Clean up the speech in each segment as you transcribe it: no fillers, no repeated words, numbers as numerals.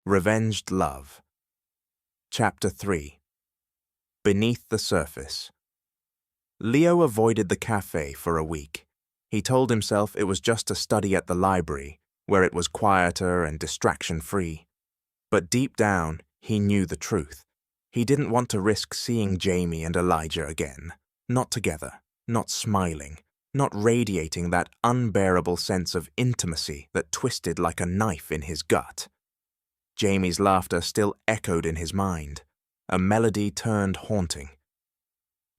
Revenged Love. Chapter 3. Beneath the Surface. Leo avoided the cafe for a week. He told himself it was just to study at the library, where it was quieter and distraction-free. But deep down, he knew the truth. He didn't want to risk seeing Jamie and Elijah again. Not together, not smiling, not radiating that unbearable sense of intimacy that twisted like a knife in his gut. Jamie's laughter still echoed in his mind. A melody turned haunting.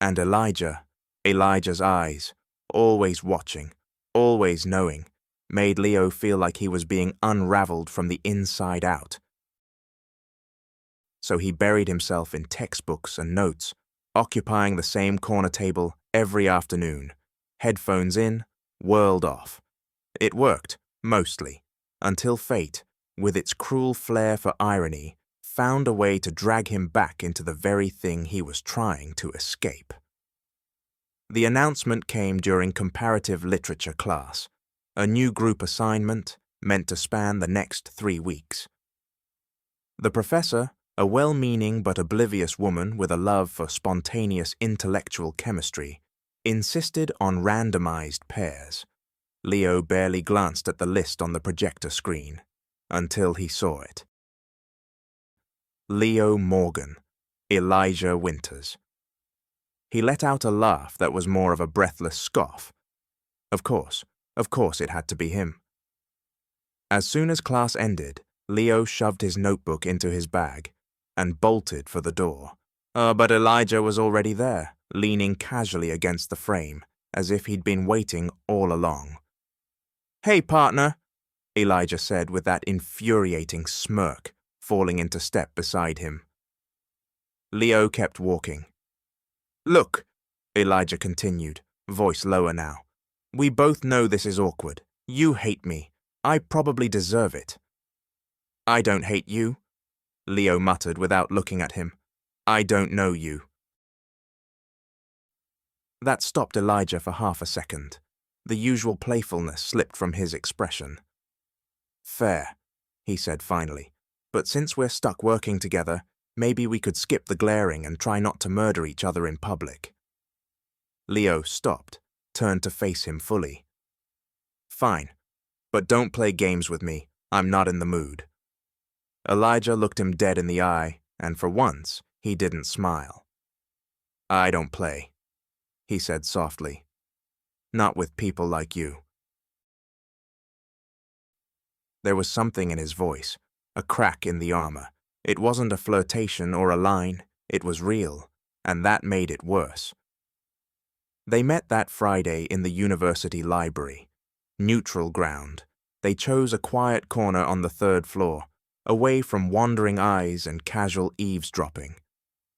And Elijah's eyes, always watching, always knowing, made Leo feel like he was being unraveled from the inside out. So he buried himself in textbooks and notes, occupying the same corner table every afternoon, headphones in, world off. It worked, mostly, until fate, with its cruel flair for irony, found a way to drag him back into the very thing he was trying to escape. The announcement came during comparative literature class, a new group assignment meant to span the next 3 weeks. The professor, a well-meaning but oblivious woman with a love for spontaneous intellectual chemistry, insisted on randomized pairs. Leo barely glanced at the list on the projector screen, until he saw it. Leo Morgan, Elijah Winters. He let out a laugh that was more of a breathless scoff. Of course it had to be him. As soon as class ended, Leo shoved his notebook into his bag and bolted for the door. But Elijah was already there, leaning casually against the frame, as if he'd been waiting all along. "Hey, partner," Elijah said with that infuriating smirk, falling into step beside him. Leo kept walking. "Look," Elijah continued, voice lower now. "We both know this is awkward. You hate me. I probably deserve it." "I don't hate you," Leo muttered without looking at him. "I don't know you." That stopped Elijah for half a second. The usual playfulness slipped from his expression. "Fair," he said finally, "but since we're stuck working together, maybe we could skip the glaring and try not to murder each other in public." Leo stopped, turned to face him fully. "Fine, but don't play games with me. I'm not in the mood." Elijah looked him dead in the eye, and for once, he didn't smile. "I don't play," he said softly. "Not with people like you." There was something in his voice, a crack in the armor. It wasn't a flirtation or a line, it was real, and that made it worse. They met that Friday in the university library. Neutral ground. They chose a quiet corner on the 3rd floor, away from wandering eyes and casual eavesdropping.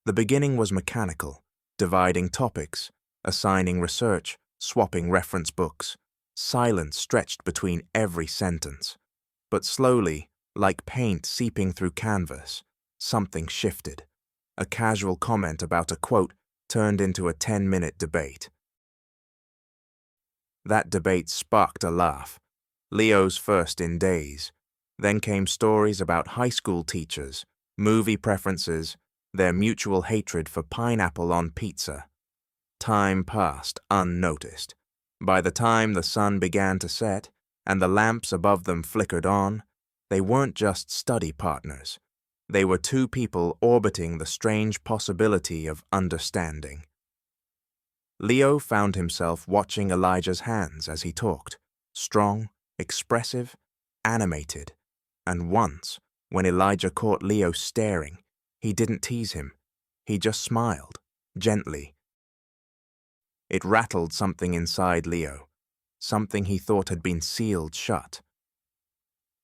The beginning was mechanical, dividing topics, assigning research, swapping reference books. Silence stretched between every sentence. But slowly, like paint seeping through canvas, something shifted. A casual comment about a quote turned into a 10-minute debate. That debate sparked a laugh, Leo's first in days. Then came stories about high school teachers, movie preferences, their mutual hatred for pineapple on pizza. Time passed unnoticed. By the time the sun began to set and the lamps above them flickered on, they weren't just study partners. They were two people orbiting the strange possibility of understanding. Leo found himself watching Elijah's hands as he talked, strong, expressive, animated. And once, when Elijah caught Leo staring, he didn't tease him. He just smiled, gently. It rattled something inside Leo, something he thought had been sealed shut.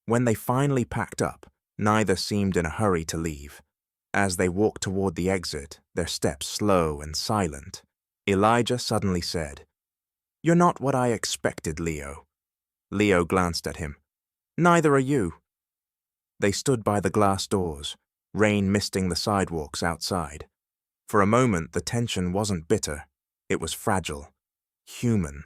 When they finally packed up, neither seemed in a hurry to leave. As they walked toward the exit, their steps slow and silent, Elijah suddenly said, "You're not what I expected, Leo." Leo glanced at him. "Neither are you." They stood by the glass doors, rain misting the sidewalks outside. For a moment, the tension wasn't bitter. It was fragile, human.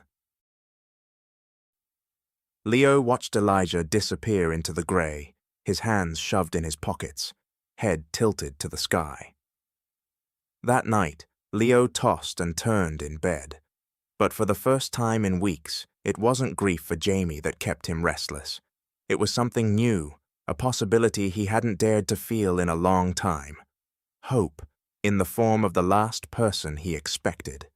Leo watched Elijah disappear into the gray, his hands shoved in his pockets, head tilted to the sky. That night, Leo tossed and turned in bed. But for the first time in weeks, it wasn't grief for Jamie that kept him restless. It was something new, a possibility he hadn't dared to feel in a long time. Hope, in the form of the last person he expected.